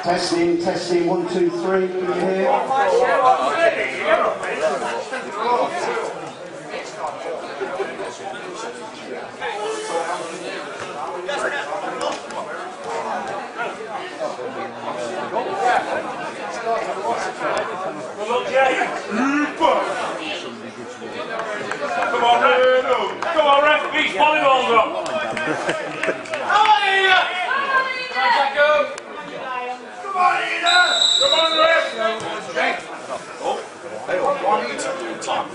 Testing, testing, 1, 2, 3, can you hear? Come on, come on, ref, beach volleyball's up. Come on, Heanor! Come on, Heanor! Come on, ref! Oh, they were wanting to do time.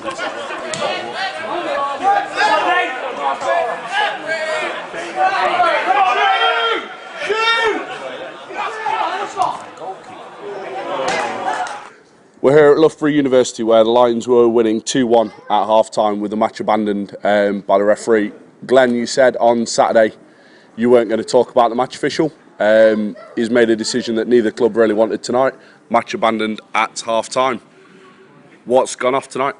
We're here at Loughborough University where the Lions were winning 2-1 at half-time with the match abandoned by the referee. Glenn, you said on Saturday you weren't going to talk about the match official. He's made a decision that neither club really wanted tonight. Match abandoned at half-time. What's gone off tonight?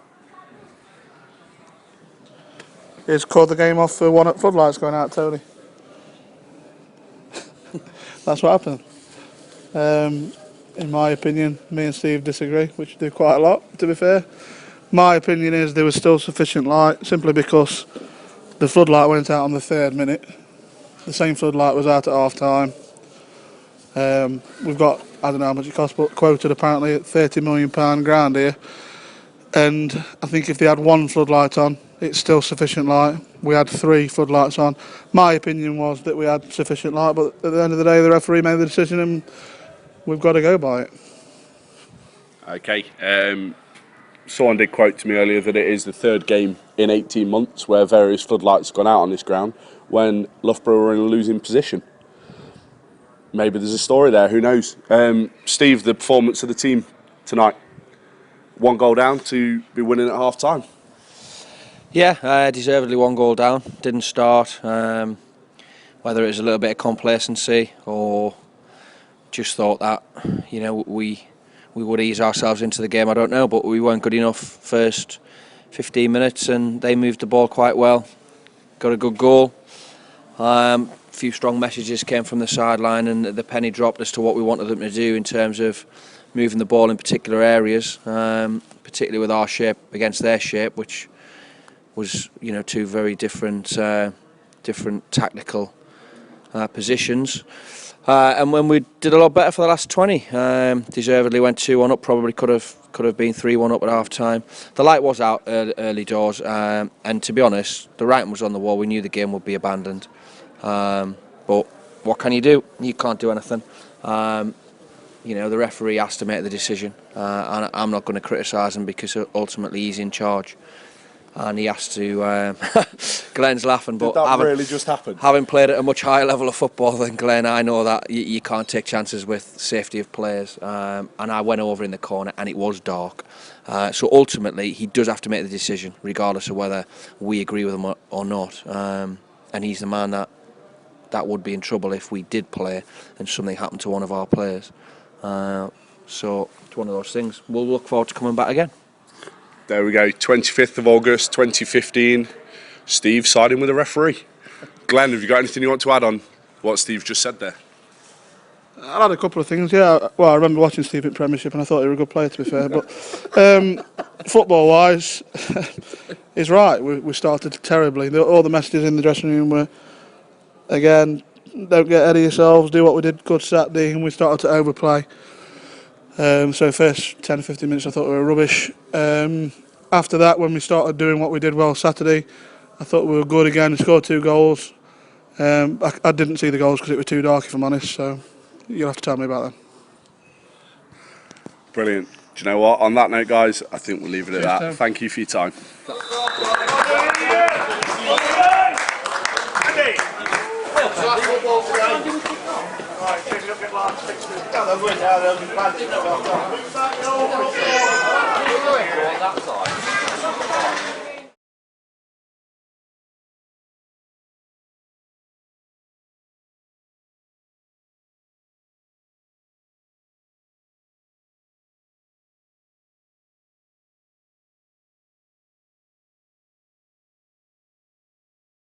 He's called the game off for one at floodlights going out, Tony. That's what happened. In my opinion, me and Steve disagree, which do quite a lot, to be fair. My opinion is there was still sufficient light, simply because the floodlight went out on the 3rd minute. The same floodlight was out at half-time. We've got, I don't know how much it cost, but quoted apparently at £30 million ground here. And I think if they had one floodlight on, it's still sufficient light. We had 3 floodlights on. My opinion was that we had sufficient light, but at the end of the day, the referee made the decision and we've got to go by it. Okay. Someone did quote to me earlier that it is the 3rd game in 18 months where various floodlights have gone out on this ground when Loughborough were in a losing position. Maybe there's a story there, who knows? Steve, the performance of the team tonight. 1 goal down to be winning at half-time. Yeah, deservedly 1 goal down. Didn't start. Whether it was a little bit of complacency or just thought that, you know, we would ease ourselves into the game, I don't know, but we weren't good enough first 15 minutes and they moved the ball quite well. Got a good goal. A few strong messages came from the sideline and the penny dropped as to what we wanted them to do in terms of moving the ball in particular areas, particularly with our shape against their shape, which was, you know, 2 very different tactical positions. And when we did a lot better for the last 20, deservedly went 2-1 up. Probably could have been 3-1 up at half time. The light was out early doors, and to be honest, the writing was on the wall. We knew the game would be abandoned. But what can you do? You can't do anything. You know, the referee has to make the decision, and I'm not going to criticise him because ultimately he's in charge. And he has to. Glenn's laughing, but did that really just happen? Having played at a much higher level of football than Glenn, I know that you can't take chances with safety of players. And I went over in the corner, and it was dark. So ultimately, he does have to make the decision, regardless of whether we agree with him or not. And he's the man that would be in trouble if we did play and something happened to one of our players. So it's one of those things. We'll look forward to coming back again. There we go, 25th of August 2015, Steve siding with the referee. Glenn, have you got anything you want to add on what Steve just said there? I had a couple of things, yeah. Well, I remember watching Steve in Premiership and I thought he was a good player, to be fair. But football-wise, he's right. We started terribly. All the messages in the dressing room were, again, don't get ahead of yourselves, do what we did good Saturday, and we started to overplay. So first 10 or 15 minutes I thought we were rubbish. After that, when we started doing what we did well Saturday, I thought we were good again. We scored 2 goals. I didn't see the goals because it was too dark, if I'm honest, so you'll have to tell me about them. Brilliant. Do you know what? On that note, guys, I think we'll leave it at that. Tom. Thank you for your time. Right,